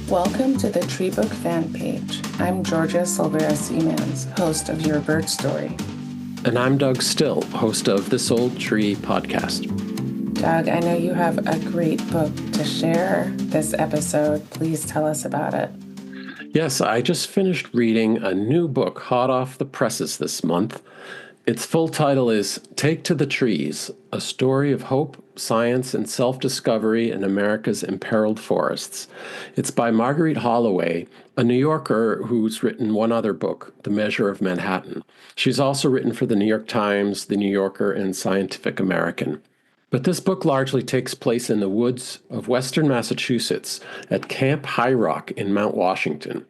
Welcome to the Tree Book fan page. I'm Georgia Silvera Seamans, host of Your Bird Story. And I'm Doug Still, host of This Old Tree podcast. Doug, I know you have a great book to share this episode. Please tell us about it. Yes, I just finished reading a new book hot off the presses this month. Its full title is Take to the Trees, A Story of Hope, Science, and Self-Discovery in America's Imperiled Forests. It's by Marguerite Holloway, a New Yorker who's written one other book, The Measure of Manhattan. She's also written for the New York Times, The New Yorker, and Scientific American. But this book largely takes place in the woods of western Massachusetts at Camp High Rock in Mount Washington.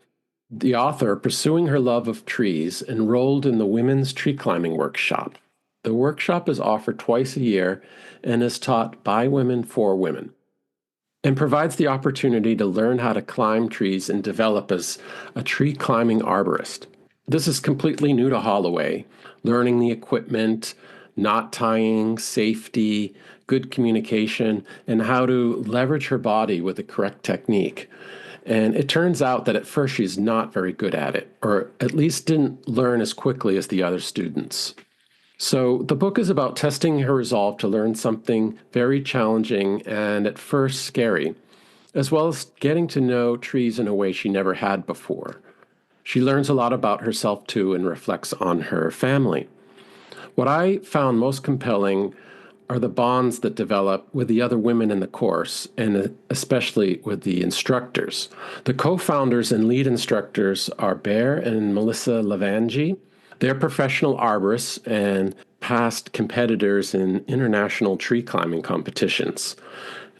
The author, pursuing her love of trees, enrolled in the Women's Tree Climbing Workshop. The workshop is offered twice a year and is taught by women for women, and provides the opportunity to learn how to climb trees and develop as a tree climbing arborist. This is completely new to Holloway, learning the equipment, knot tying, safety, good communication, and how to leverage her body with the correct technique. And it turns out that at first she's not very good at it, or at least didn't learn as quickly as the other students. So the book is about testing her resolve to learn something very challenging and at first scary, as well as getting to know trees in a way she never had before. She learns a lot about herself too and reflects on her family. What I found most compelling are the bonds that develop with the other women in the course, and especially with the instructors. The co-founders and lead instructors are Bear and Melissa Lavangi. They're professional arborists and past competitors in international tree climbing competitions.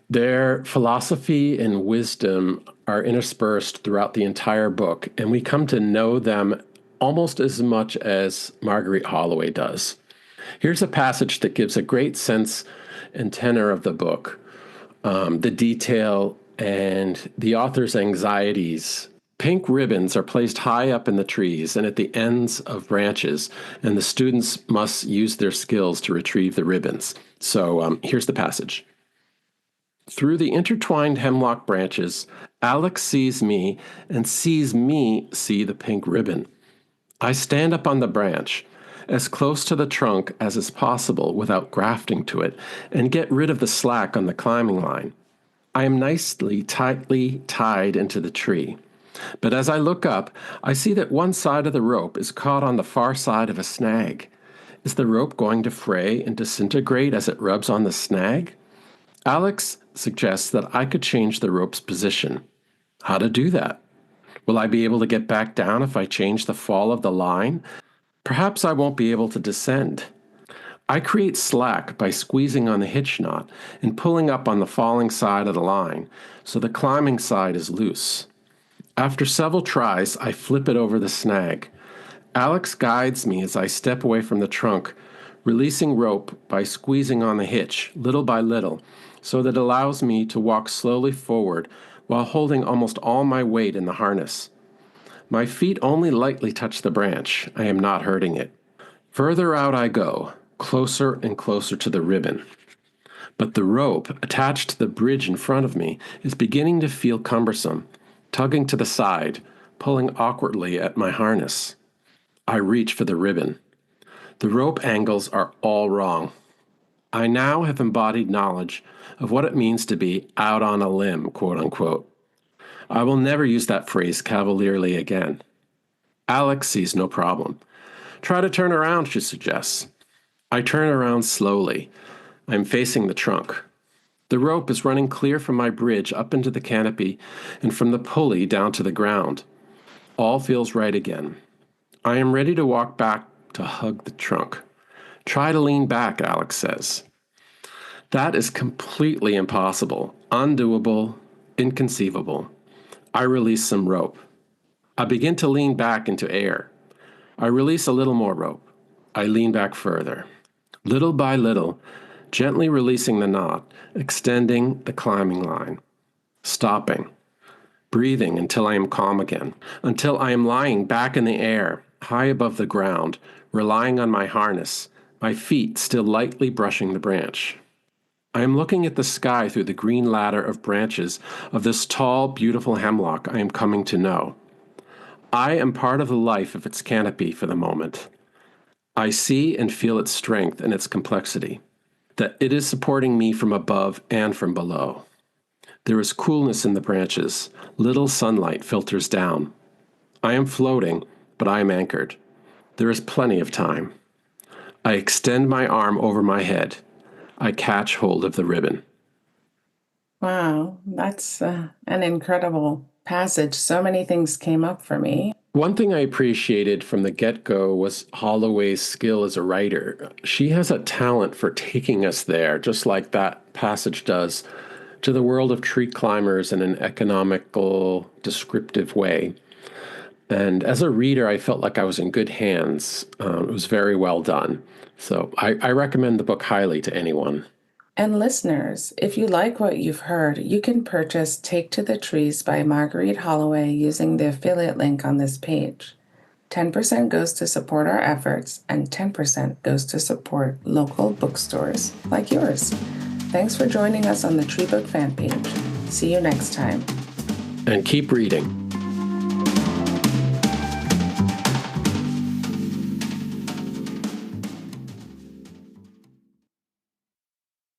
Their philosophy and wisdom are interspersed throughout the entire book, and we come to know them almost as much as Marguerite Holloway does. Here's a passage that gives a great sense and tenor of the book, the detail, and the author's anxieties. Pink ribbons are placed high up in the trees and at the ends of branches, and the students must use their skills to retrieve the ribbons. So here's the passage. Through the intertwined hemlock branches, Alex sees me and sees me see the pink ribbon. I stand up on the branch, as close to the trunk as is possible without grafting to it, and get rid of the slack on the climbing line. I am tightly tied into the tree. But as I look up, I see that one side of the rope is caught on the far side of a snag. Is the rope going to fray and disintegrate as it rubs on the snag? Alex suggests that I could change the rope's position. How to do that? Will I be able to get back down if I change the fall of the line? Perhaps I won't be able to descend. I create slack by squeezing on the hitch knot and pulling up on the falling side of the line, so the climbing side is loose. After several tries, I flip it over the snag. Alex guides me as I step away from the trunk, releasing rope by squeezing on the hitch, little by little, so that it allows me to walk slowly forward while holding almost all my weight in the harness. My feet only lightly touch the branch. I am not hurting it. Further out I go, closer and closer to the ribbon. But the rope attached to the bridge in front of me is beginning to feel cumbersome, tugging to the side, pulling awkwardly at my harness. I reach for the ribbon. The rope angles are all wrong. I now have embodied knowledge of what it means to be out on a limb, quote unquote. I will never use that phrase cavalierly again. Alex sees no problem. Try to turn around, she suggests. I turn around slowly. I'm facing the trunk. The rope is running clear from my bridge up into the canopy and from the pulley down to the ground. All feels right again. I am ready to walk back to hug the trunk. Try to lean back, Alex says. That is completely impossible, undoable, inconceivable. I release some rope. I begin to lean back into air. I release a little more rope. I lean back further. Little by little, gently releasing the knot, extending the climbing line. Stopping. Breathing until I am calm again. Until I am lying back in the air, high above the ground, relying on my harness, my feet still lightly brushing the branch. I am looking at the sky through the green ladder of branches of this tall, beautiful hemlock I am coming to know. I am part of the life of its canopy for the moment. I see and feel its strength and its complexity, that it is supporting me from above and from below. There is coolness in the branches. Little sunlight filters down. I am floating, but I am anchored. There is plenty of time. I extend my arm over my head. I catch hold of the ribbon. Wow, that's an incredible passage. So many things came up for me. One thing I appreciated from the get go was Holloway's skill as a writer. She has a talent for taking us there, just like that passage does, to the world of tree climbers in an economical, descriptive way. And as a reader, I felt like I was in good hands. It was very well done. So I recommend the book highly to anyone. And listeners, if you like what you've heard, you can purchase Take to the Trees by Marguerite Holloway using the affiliate link on this page. 10% goes to support our efforts, and 10% goes to support local bookstores like yours. Thanks for joining us on the Tree Book fan page. See you next time. And keep reading.